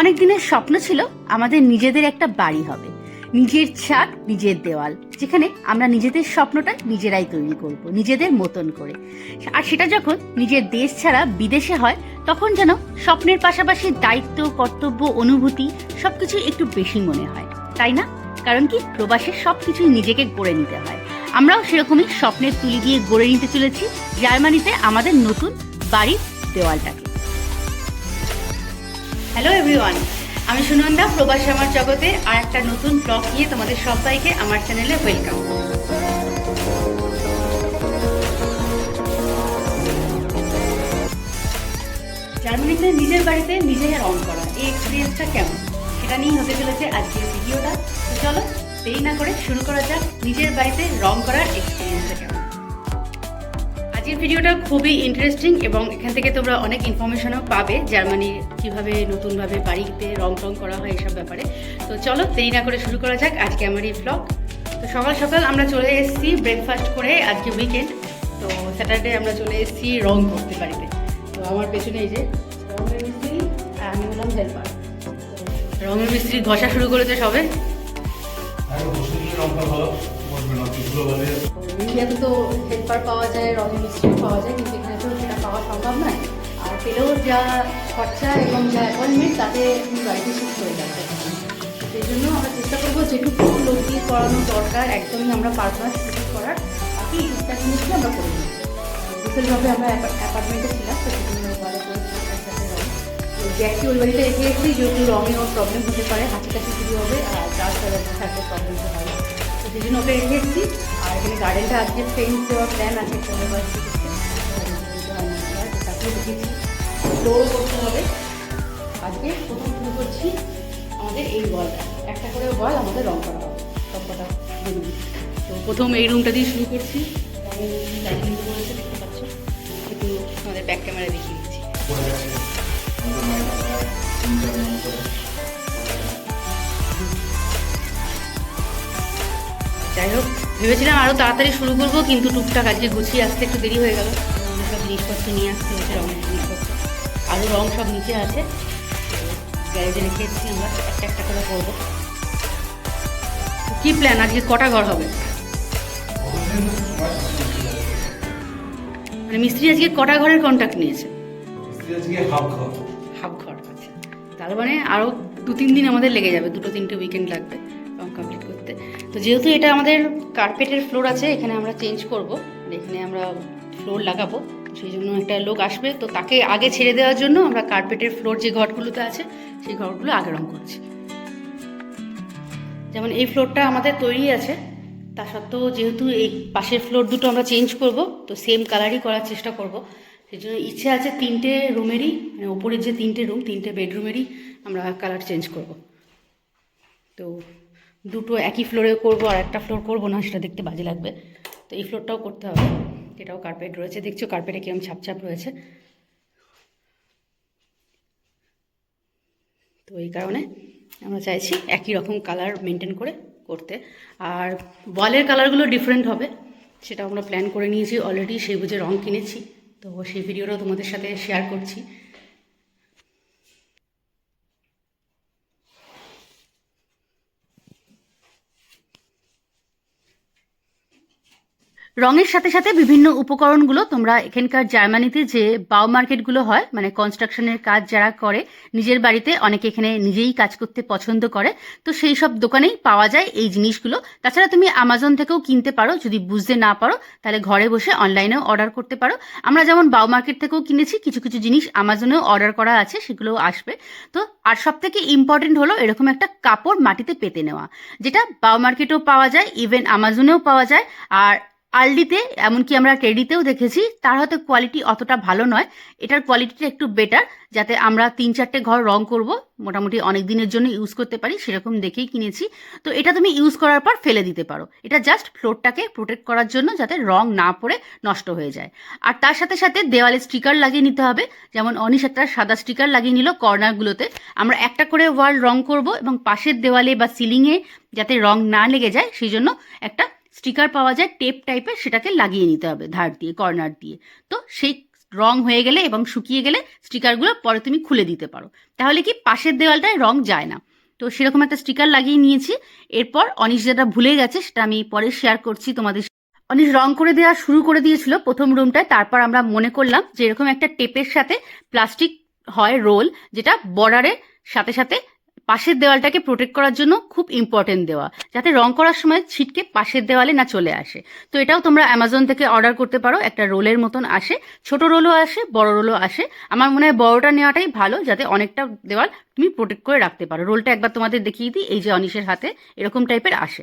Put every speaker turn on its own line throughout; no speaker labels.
অনেক দিনের স্বপ্ন ছিল আমাদের নিজেদের একটা বাড়ি হবে, নিজের ছাদ, নিজের দেওয়াল, যেখানে আমরা নিজেদের স্বপ্নটা নিজেরাই তৈরি করব নিজেদের মতন করে। আর সেটা যখন নিজের দেশ ছাড়া বিদেশে হয়, তখন যেন স্বপ্নের পাশাপাশি দায়িত্ব, কর্তব্য, অনুভূতি সবকিছু একটু বেশি মনে হয়, তাই না? কারণ কি, প্রবাসে সবকিছুই নিজেকে গড়ে নিতে হয়। আমরাও সেরকমই স্বপ্নের তুলি দিয়ে গড়ে নিতে চলেছি জার্মানিতে আমাদের নতুন বাড়ির দেওয়ালটাকে। হ্যালো এভরিওয়ান, আমি সুনন্দা, প্রবাসী আমার জগতে আর একটা নতুন ব্লগ নিয়ে তোমাদের সবাইকে আমার চ্যানেলে ওয়েলকাম। জার্মানিতে নিজের বাড়িতে নিজে রং করা, এই এক্সপিরিয়েন্সটা কেমন, সেটা নিয়েই হতে চলেছে আজকের ভিডিওটা। তো চলো দেরি না করে শুরু করা যাক নিজের বাড়িতে রং করার এক্সপিরিয়েন্সটা কেমন। আজকের ভিডিওটা খুবই ইন্টারেস্টিং এবং এখান থেকে তোমরা অনেক ইনফরমেশনও পাবে জার্মানির কীভাবে নতুনভাবে বাড়িতে রং করা হয় এসব ব্যাপারে। তো চলো দেরি না করে শুরু করা যাক আজকে আমার এই ব্লগ। তো সকাল সকাল আমরা চলে এসেছি ব্রেকফাস্ট করে, আজকে উইকেন্ড, তো স্যাটারডে আমরা চলে এসেছি রং করতে বাড়িতে। তো আমার পেছনে এই যে রঙের মিস্ত্রি আর আমি হলাম হেল্পার। রঙের মিস্ত্রি ঘষা শুরু করেছে সবে। ইন্ডিয়াতে তো হেল্পার পাওয়া যায়, রঙের মিস্ত্রি পাওয়া যায়, কিন্তু এখানে তো সেটা পাওয়া সম্ভব নয়। আর পেলেও যা খরচা এবং যা অ্যাপয়েন্টমেন্ট, তাতে বাড়িতে শিফট হয়ে যাচ্ছে। সেই জন্য আমরা চেষ্টা করবো যেটুকু লোক দিয়ে করানো দরকার একদমই আমরা পারবো না সেটুকু করার, বাকি টুকটাক জিনিসগুলো আমরা করে নিই। বিশেষভাবে আমরা অ্যাপার্টমেন্টে ছিলাম, তো সেজন্য ভালো করে ব্যাগটি ওই বাড়িতে রেখে এসেছি, যেহেতু রঙেও প্রবলেম হতে পারে, হাঁচি কাশি শুরু হবে আর চার্জ থাকলে প্রবলেম হয়, তো সেই জন্য ওকে রেখে এসেছি। আর এখানে গার্ডেনটা আজকে পেইন্ট দেওয়ার প্ল্যান আছে, তাকে রেখেছি, ফ্লোর করতে হবে। আজকে প্রথম শুরু করছি আমাদের এই ওয়ালটা, একটা করে ওয়াল আমাদের রং করা হবে সবকটা রুম। তো প্রথম এই রুমটা দিয়ে শুরু করছি। লাইটিং করেছে দেখতে পাচ্ছ, একটু আমাদের ব্যাক ক্যামেরা দেখিয়ে দিচ্ছি। যাই হোক, ভেবেছিলাম আরও তাড়াতাড়ি শুরু করবো, কিন্তু টুকটাক আজকে গুছিয়ে আসতে একটু দেরি হয়ে গেল। সব জিনিসপত্র নিয়ে আসতে হচ্ছে, রঙের জিনিসপত্র, আরও রং সব নিচে আছে, গ্যারেজে রেখে এসেছি। আমরা একটা একটা করে করবো। কী প্ল্যান, আজকে কটা ঘর হবে? মানে মিস্ত্রি আজকে কটা ঘরের কন্ট্যাক্ট নিয়েছে? হাফ ঘর, আচ্ছা। তার মানে আরও 2-3 দিন আমাদের লেগে যাবে, 2-3টে উইকেন্ড লাগবে রং কমপ্লিট করতে। তো যেহেতু এটা আমাদের কার্পেটের ফ্লোর আছে, এখানে আমরা চেঞ্জ করবো, এখানে আমরা ফ্লোর লাগাবো, সেই জন্য একটা লোক আসবে। তো তাকে আগে ছেড়ে দেওয়ার জন্য আমরা কার্পেটের ফ্লোর যে ঘরগুলোতে আছে সেই ঘরগুলো আগে রং করছি। যেমন এই ফ্লোরটা আমাদের তৈরি আছে, তা সত্ত্বেও যেহেতু এই পাশের ফ্লোর দুটো আমরা চেঞ্জ করব, তো সেম কালারই করার চেষ্টা করব। সেই জন্য ইচ্ছে আছে 3টে রুমেরই, মানে ওপরের যে 3টে রুম, 3টে বেডরুমেরই আমরা কালার চেঞ্জ করব। তো দুটো একই ফ্লোরে করব, আর একটা ফ্লোর করব না, সেটা দেখতে বাজে লাগবে। তো এই ফ্লোরটাও করতে হবে, এটাও কার্পেট রয়েছে, দেখছো কার্পেটে কিরকম ছাপ রয়েছে। তো এই কারণে আমরা চাইছি একই রকম কালার মেনটেন করে করতে। আর ওয়ালের কালারগুলো ডিফারেন্ট হবে, সেটা আমরা প্ল্যান করে নিয়েছি অলরেডি, সেই বুঝে রং কিনেছি। তো সেই ভিডিওটাও তোমাদের সাথে শেয়ার করছি। রঙের সাথে সাথে বিভিন্ন উপকরণগুলো তোমরা এখানকার জার্মানিতে যে বাউ মার্কেটগুলো হয়, মানে কনস্ট্রাকশনের কাজ যারা করে নিজের বাড়িতে, অনেকে এখানে নিজেই কাজ করতে পছন্দ করে, তো সেই সব দোকানেই পাওয়া যায় এই জিনিসগুলো। তাছাড়া তুমি অ্যামাজন থেকেও কিনতে পারো, যদি বুঝতে না পারো তাহলে ঘরে বসে অনলাইনেও অর্ডার করতে পারো। আমরা যেমন বাউ মার্কেট থেকেও কিনেছি, কিছু কিছু জিনিস অ্যামাজনেও অর্ডার করা আছে, সেগুলোও আসবে। তো আর সব থেকে ইম্পর্টেন্ট হলো এরকম একটা কাপড় মাটিতে পেতে নেওয়া, যেটা বাউ মার্কেটেও পাওয়া যায়, ইভেন অ্যামাজনেও পাওয়া যায়। আর আলডিতে, এমনকি আমরা টেডিতেও দেখেছি, তার হয়তো কোয়ালিটি অতটা ভালো নয়, এটার কোয়ালিটিটা একটু বেটার, যাতে আমরা 3-4টে ঘর রং করব, মোটামুটি অনেক দিনের জন্য ইউজ করতে পারি, সেরকম দেখেই কিনেছি। তো এটা তুমি ইউজ করার পর ফেলে দিতে পারো, এটা জাস্ট ফ্লোরটাকে প্রোটেক্ট করার জন্য, যাতে রং না পড়ে নষ্ট হয়ে যায়। আর তার সাথে সাথে দেওয়ালে স্টিকার লাগিয়ে নিতে হবে, যেমন অনিশ একটা সাদা স্টিকার লাগিয়ে নিল কর্নারগুলোতে। আমরা একটা করে ওয়াল রং করব এবং পাশের দেওয়ালে বা সিলিংয়ে যাতে রং না লেগে যায়, সেই জন্য একটা স্টিকার পাওয়া যায় টেপ টাইপের, সেটাকে লাগিয়ে নিতে হবে ধার দিয়ে, কর্নার দিয়ে। তো সেই রং হয়ে গেলে এবং শুকিয়ে গেলে স্টিকারগুলো পরে তুমি খুলে দিতে পারো। তাহলে কি পাশের দেওয়ালটায় রং যায় না। তো সেরকম একটা স্টিকার লাগিয়ে নিয়েছি। এরপর অনিশ যেটা ভুলে গেছে সেটা আমি পরে শেয়ার করছি তোমাদের। অনিশ রং করে দেওয়া শুরু করে দিয়েছিল প্রথম রুমটায়। তারপর আমরা মনে করলাম যে এরকম একটা টেপের সাথে প্লাস্টিক হয় রোল, যেটা বর্ডারের সাথে সাথে পাশের দেওয়ালটাকে প্রোটেক্ট করার জন্য খুব ইম্পর্টেন্ট দেওয়া, যাতে রং করার সময় ছিটকে পাশের দেওয়ালে না চলে আসে। তো এটাও তোমরা অ্যামাজন থেকে অর্ডার করতে পারো। একটা রোলের মতন আসে, ছোট রোলও আসে, বড় রোলও আসে। আমার মনে হয় বড়টা নেওয়াটাই ভালো, যাতে অনেকটা দেওয়াল তুমি প্রোটেক্ট করে রাখতে পারো। রোলটা একবার তোমাদের দেখিয়ে দিই। এই যে অনিশের হাতে এরকম টাইপের আসে।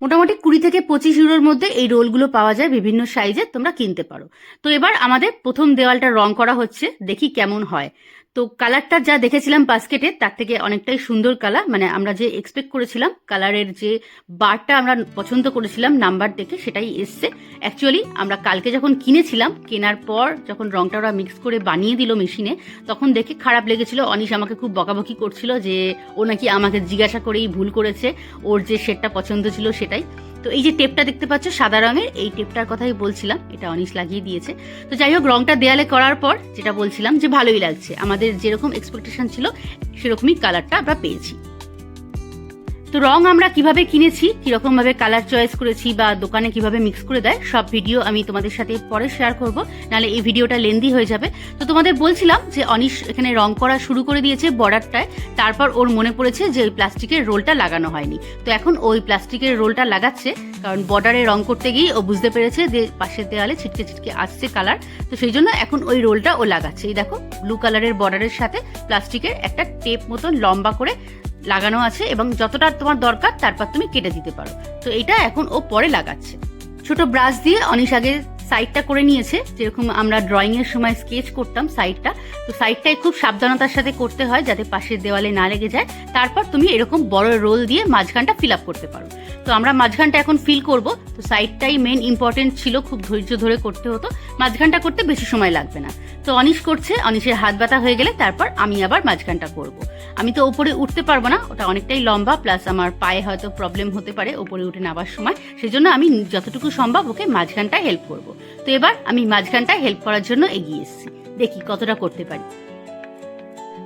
মোটামুটি 20 থেকে 25 ইউরোর মধ্যে এই রোলগুলো পাওয়া যায়, বিভিন্ন সাইজে তোমরা কিনতে পারো। তো এবার আমাদের প্রথম দেওয়ালটা রং করা হচ্ছে, দেখি কেমন হয়। তো কালারটা যা দেখেছিলাম বাস্কেটে তার থেকে অনেকটাই সুন্দর কালার, মানে আমরা যে এক্সপেক্ট করেছিলাম কালারের যে বারটা আমরা পছন্দ করেছিলাম নাম্বার দেখে, সেটাই এসছে। অ্যাকচুয়ালি আমরা কালকে যখন কিনেছিলাম, কেনার পর যখন রংটা ওরা মিক্স করে বানিয়ে দিল মেশিনে, তখন দেখে খারাপ লেগেছিল। অনিশ আমাকে খুব বকাবকি করছিল যে ও নাকি আমাকে জিজ্ঞাসা করেই ভুল করেছে, ওর যে শেডটা পছন্দ ছিল সেটাই। তো এই যে টেপটা দেখতে পাচ্ছ সাদা রঙের, এই টেপটার কথাই বলছিলাম, এটা অনিশ লাগিয়ে দিয়েছে। তো যাই হোক, রংটা দেয়ালে করার পর যেটা বলছিলাম যে ভালোই লাগছে, আমাদের যেরকম এক্সপেকটেশন ছিল সেরকমই কালারটা আমরা পেয়েছি। তো রং আমরা কিভাবে কিনেছি, কিরকম ভাবে কালার চয়েস করেছি বা দোকানে কিভাবে মিক্স করে দেয়, সব ভিডিও আমি তোমাদের সাথে পরে শেয়ার করব, নাহলে এই ভিডিওটা লেন্দি হয়ে যাবে। তো তোমাদের বলছিলাম যে অনিশ এখানে রং করা শুরু করে দিয়েছে বর্ডারটায়। তারপর ওর মনে পড়েছে যে ওই প্লাস্টিকের রোলটা লাগানো হয়নি। তো এখন ওই প্লাস্টিকের রোলটা লাগাচ্ছে, কারণ বর্ডারে রং করতে গিয়ে ও বুঝতে পেরেছে যে পাশের দেওয়ালে ছিটকে ছিটকে আসছে কালার। তো সেই জন্য এখন ওই রোলটা ও লাগাচ্ছে। এই দেখো, ব্লু কালারের বর্ডারের সাথে প্লাস্টিকের একটা টেপ মতন লম্বা করে লাগানো আছে, এবং যতটা তোমার দরকার তারপর তুমি কেটে দিতে পারো। তো এটা এখন ও পরে লাগাচ্ছে। ছোট ব্রাশ দিয়ে অনিশ আগে সাইডটা করে নিয়েছে, যেরকম আমরা ড্রয়িং এর সময় স্কেচ করতাম সাইডটা। তো সাইডটাই খুব সাবধানতার সাথে করতে হয়, যাতে পাশের দেওয়ালে না লেগে যায়। তারপর তুমি এরকম বড় রোল দিয়ে মাঝখানটা ফিল আপ করতে পারো। তো আমরা মাঝখানটা এখন ফিল করব। তো সাইডটাই মেন ইম্পর্টেন্ট ছিল, খুব ধৈর্য ধরে করতে হতো। মাঝখানটা করতে বেশি সময় লাগবে না। তো অনিশ করছে, অনিশের হাত ব্যথা হয়ে গেলে তারপর আমি আবার মাঝখানটা করব। আমি তো ওপরে উঠতে পারবো না, ওটা অনেকটাই লম্বা, প্লাস আমার পায়ে হয়তো প্রবলেম হতে পারে ওপরে উঠে নামার সময়। সেই জন্য আমি যতটুকু সম্ভব ওকে মাঝখানটায় হেল্প করব। তো এবার আমি মাঝখানটায় হেল্প করার জন্য এগিয়ে এসেছি, দেখি কতটা করতে পারি।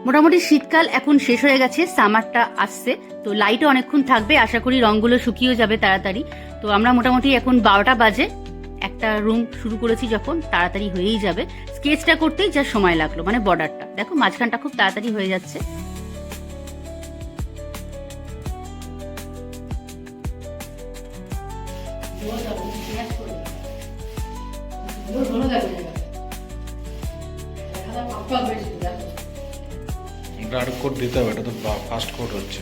মোটামুটি শীতকাল এখন শেষ হয়ে গেছে, সামারটা আসছে। তো লাইটও অনেকক্ষণ থাকবে, আশা করি রঙগুলো শুকিয়েও যাবে তাড়াতাড়ি। তো আমরা মোটামুটি এখন 12টা বাজে, একটা রুম শুরু করেছি যখন, তাড়াতাড়ি হয়েই যাবে। স্কেচটা করতেই যা সময় লাগলো, মানে বর্ডারটা দেখো, মাঝখানটা খুব তাড়াতাড়ি হয়ে যাচ্ছে।
গার্ড কোড দিতে হবে, এটা তো ফার্স্ট কোড হচ্ছে।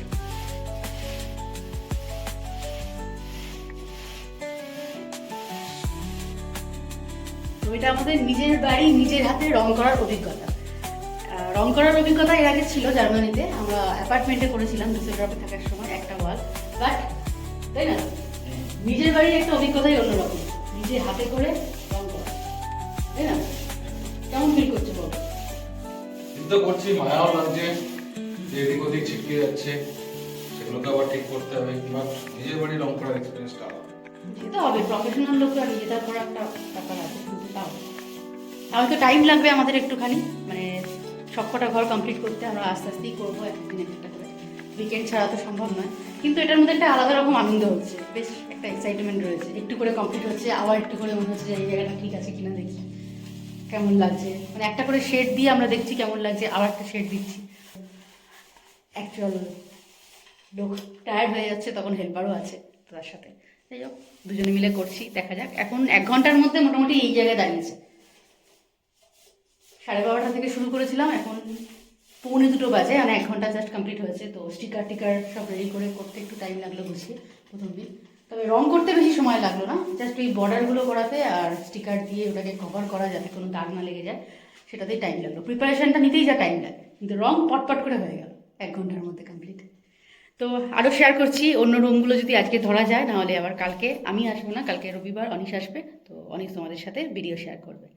তো এটা আমাদের নিজের বাড়ি, নিজের হাতে রং করার অভিজ্ঞতা। রং করার অভিজ্ঞতা এর আগে ছিল জার্মানিতে, আমরা অ্যাপার্টমেন্টে করেছিলাম ডুসেলডর্ফে থাকার সময় একটা ওয়াল। বাট তাই না, নিজের বাড়ির একটা অভিজ্ঞতাই অন্যরকম, নিজের হাতে করে রং করা, তাই না? কেমন ফিল করছো বলো?
চিন্তা করছি, মায়াও লাগছে যে এদিক ওদিক ছিটকে যাচ্ছে, সেগুলোকে আবার ঠিক করতে হবে। বাট নিজের বাড়ি রং করার এক্সপিরিয়েন্সটা আলাদা।
যেতে হবে, প্রফেশনাল লোকরা নিজেদের করা একটা ব্যাপার আছে, কিন্তু তাও তাহলে তো টাইম লাগবে আমাদের একটুখানি, মানে সবকটা ঘর কমপ্লিট করতে। আমরা আস্তে আস্তেই করবো, একদিন একটা করে, উইকেন্ড ছাড়া তো সম্ভব নয়। কিন্তু এটার মধ্যে একটা আলাদা রকম আনন্দ হচ্ছে, বেশ একটা এক্সাইটমেন্ট রয়েছে। একটু করে কমপ্লিট হচ্ছে, আবার একটু করে মনে হচ্ছে যে এই জায়গাটা ঠিক আছে কিনা, দেখি কেমন লাগছে। মানে একটা করে শেড দিয়ে আমরা দেখছি কেমন লাগছে, আবার একটা শেড দিচ্ছি। অ্যাকচুয়াল লোক টায়ার্ড হয়ে যাচ্ছে, তখন হেল্পারও আছে তার সাথে। যাই হোক, দুজনে মিলে করছি, দেখা যাক। এখন 1 ঘন্টার মধ্যে মোটামুটি এই জায়গায় দাঁড়িয়েছে। 12:30 থেকে শুরু করেছিলাম, এখন 1:45 বাজে, মানে 1 ঘন্টা জাস্ট কমপ্লিট হয়েছে। তো স্টিকার টিকার সব রেডি করে করতে একটু টাইম লাগলো গুছিয়ে প্রথম দিন। তবে রং করতে বেশি সময় লাগলো না, জাস্ট ওই বর্ডারগুলো করাতে আর স্টিকার দিয়ে ওটাকে কভার করা, যাতে কোনো দাগ না লেগে যায়, সেটাতেই টাইম লাগলো। প্রিপারেশনটা নিতেই যা টাইম লাগে, কিন্তু রং পটপট করে হয়ে গেল 1 ঘন্টার মধ্যে কমপ্লিট। তো আরও শেয়ার করছি অন্য রুমগুলো যদি আজকে ধরা যায়, নাহলে আবার কালকে আমি আসবো না, কালকে রবিবার অনিশ আসবে। তো অনিশ তোমাদের সাথে ভিডিও শেয়ার করবে।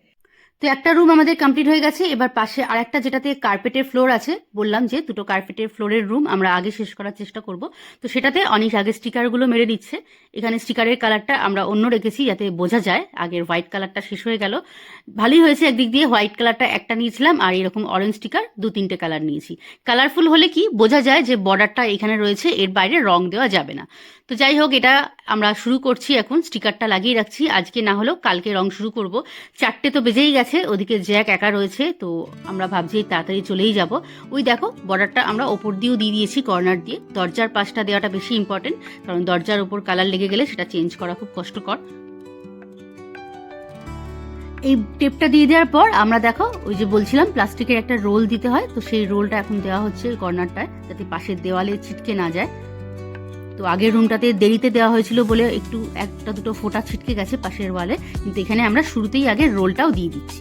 তো একটা রুম আমাদের কমপ্লিট হয়ে গেছে। এবার পাশে আরেকটা যেটাতে কার্পেটের ফ্লোর আছে, বললাম যে দুটো কার্পেটের ফ্লোরের রুম আমরা আগে শেষ করার চেষ্টা করব। তো সেটাতে অনিশ আগে স্টিকারগুলো মেরে দিচ্ছে। এখানে স্টিকারের কালারটা আমরা অন্য রেখেছি যাতে বোঝা যায়। আগের হোয়াইট কালারটা শেষ হয়ে গেল, ভালোই হয়েছে। একদিক দিয়ে হোয়াইট কালারটা একটা নিয়েছিলাম আর এরকম অরেঞ্জ স্টিকার 2-3টে কালার নিয়েছি। কালারফুল হলে কি বোঝা যায় যে বর্ডারটা এখানে রয়েছে, এর বাইরে রং দেওয়া যাবে না। তো যাই হোক, এটা আমরা শুরু করছি এখন। স্টিকারটা লাগিয়ে রাখছি, আজকে না হলেও কালকে রং শুরু করব। 4টে তো বেজেই গেছে, ওদিকে জ্যাক একা রয়েছে, তো আমরা ভাবছি তাড়াতাড়ি চলেই যাব। ওই দেখো বর্ডারটা আমরা ওপর দিয়েও দিয়ে দিয়েছি, কর্নার দিয়ে। দরজার পাশটা দেওয়াটা বেশি ইম্পর্টেন্ট, কারণ দরজার ওপর কালার লেগে গেলে সেটা চেঞ্জ করা খুব কষ্টকর। এই টেপটা দিয়ে দেওয়ার পর আমরা দেখো ওই যে বলছিলাম প্লাস্টিকের একটা রোল দিতে হয়, তো সেই রোলটা এখন দেওয়া হচ্ছে ওই কর্নারটায়, যাতে পাশের দেওয়ালে ছিটকে না যায়। তো আগের রুমটাতে দেরিতে দেওয়া হয়েছিল বলে একটু একটা দুটো ফোঁটা ছিটকে গেছে পাশের ওয়ালে, কিন্তু এখানে আমরা শুরুতেই আগে রোলটাও দিয়ে দিচ্ছি।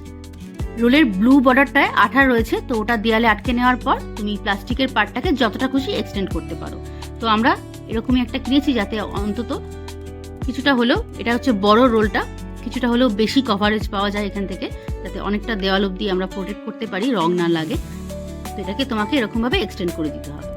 রোলের ব্লু বর্ডারটায় আঠা রয়েছে, তো ওটা দেয়ালে আটকে নেওয়ার পর তুমি প্লাস্টিকের পার্টটাকে যতটা খুশি এক্সটেন্ড করতে পারো। তো আমরা এরকমই একটা কিনেছি যাতে অন্তত কিছুটা হলেও, এটা হচ্ছে বড় রোলটা, কিছুটা হলেও বেশি কভারেজ পাওয়া যায় এখান থেকে, যাতে অনেকটা দেওয়াল অবধি আমরা প্রোটেক্ট করতে পারি, রং না লাগে। তো এটাকে তোমাকে এরকমভাবে এক্সটেন্ড করে দিতে হবে।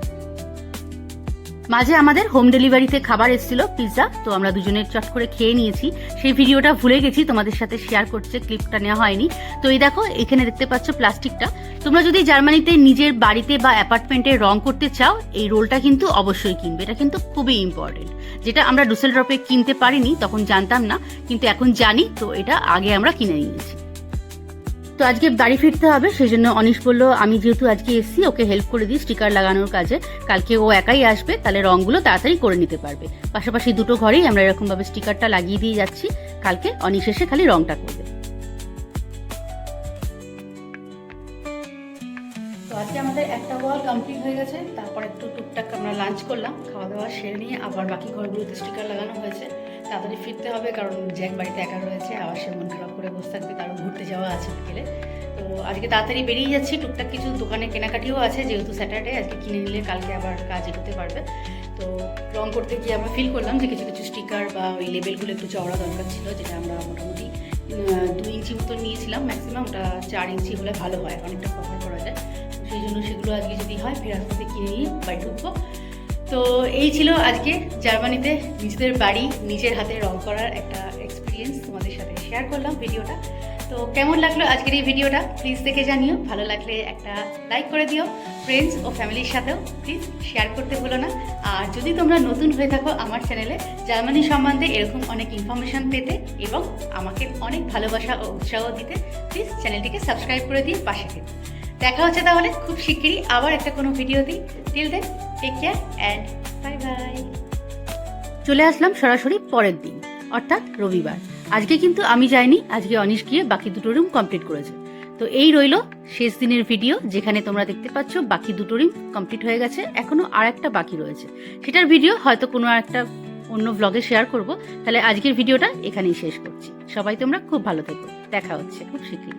মাঝে আমাদের হোম ডেলিভারিতে খাবার এসেছিল, পিৎজা, তো আমরা দুজনে চট করে খেয়ে নিয়েছি। সেই ভিডিওটা ভুলে গেছি তোমাদের সাথে শেয়ার করতে, ক্লিপটা নেওয়া হয়নি। তো এই দেখো এখানে দেখতে পাচ্ছ প্লাস্টিকটা। তোমরা যদি জার্মানিতে নিজের বাড়িতে বা অ্যাপার্টমেন্টে রং করতে চাও, এই রোলটা কিন্তু অবশ্যই কিনবে, এটা কিন্তু খুবই ইম্পর্টেন্ট। যেটা আমরা ডুসেলডর্ফে কিনতে পারিনি, তখন জানতাম না, কিন্তু এখন জানি, তো এটা আগে আমরা কিনে নিয়েছি। তো আজকে বাড়ি ফিরতে হবে, সেই জন্য অনিশ বললো আমি যেহেতু আজকে এসছি ওকে হেল্প করে দিই স্টিকার লাগানোর কাজে, কালকে ও একাই আসবে, তাহলে রংগুলো তাড়াতাড়ি করে নিতে পারবে। পাশাপাশি দুটো ঘরেই আমরা এরকমভাবে স্টিকারটা লাগিয়ে দিয়ে যাচ্ছি, কালকে অনিশ এসে খালি রংটা করবে। তো আজকে আমাদের একটা ওয়াল কমপ্লিট হয়ে গেছে, তারপর একটু টুকটাক আমরা লাঞ্চ করলাম, খাওয়া দাওয়া সেরে নিয়ে আবার বাকি ঘরগুলোতে স্টিকার লাগানো হয়েছে। তাড়াতাড়ি ফিরতে হবে, কারণ জ্যাক বাড়িতে একা রয়েছে, আবার সে মন খারাপ করে বসে থাকবে, কারণ ঘুরতে যাওয়া আছে বিকেলে। তো আজকে তাড়াতাড়ি বেরিয়ে যাচ্ছি, টুকটাক কিছু দোকানে কেনাকাটিও আছে, যেহেতু স্যাটারডে, আজকে কিনে নিলে কালকে আবার কাজ এগোতে পারবে। তো রং করতে গিয়ে আমরা ফিল করলাম যে কিছু কিছু স্টিকার বা ওই লেবেলগুলো একটু চওড়া দরকার ছিল, যেটা আমরা মোটামুটি 2 ইঞ্চি মতো নিয়েছিলাম ম্যাক্সিমাম, ওটা 4 ইঞ্চি হলে ভালো হয়, অনেকটা কভার করা যায়। সেই জন্য সেগুলো আজকে যদি হয় ফের আসতে কিনে নিয়ে বাড়ি ঢুকবো। তো এই ছিল আজকে জার্মানিতে নিজেদের বাড়ি নিজের হাতে রং করার একটা এক্সপিরিয়েন্স, তোমাদের সাথে শেয়ার করলাম ভিডিওটা। তো কেমন লাগলো আজকের এই ভিডিওটা প্লিজ দেখে জানিও, ভালো লাগলে একটা লাইক করে দিও, ফ্রেন্ডস ও ফ্যামিলির সাথেও প্লিজ শেয়ার করতে ভুলো না। আর যদি তোমরা নতুন হয়ে থাকো আমার চ্যানেলে, জার্মানি সম্বন্ধে এরকম অনেক ইনফরমেশন পেতে এবং আমাকে অনেক ভালোবাসা ও উৎসাহ দিতে, প্লিজ চ্যানেলটিকে সাবস্ক্রাইব করে দিয়ে পাশে থেকো। দেখা হচ্ছে তাহলে খুব শিগগিরই আবার একটা কোনো ভিডিও দিই। Till then take care and bye bye. চলে আসলাম সরাসরি পরের দিন, অর্থাৎ রবিবার। আজকে কিন্তু আমি যাইনি, আজকে অনিশ গিয়ে বাকি দুটো রুম কমপ্লিট করেছে। তো এই রইল শেষ দিনের ভিডিও, যেখানে তোমরা দেখতে পাচ্ছ বাকি দুটো রুম কমপ্লিট হয়ে গেছে, এখনো আর একটা বাকি রয়েছে। সেটার ভিডিও হয়তো কোনো একটা অন্য ব্লগে শেয়ার করব। তাহলে আজকের ভিডিওটা এখানেই শেষ করছি। সবাই তোমরা খুব ভালো থেকো, দেখা হচ্ছে খুব শীঘ্রই।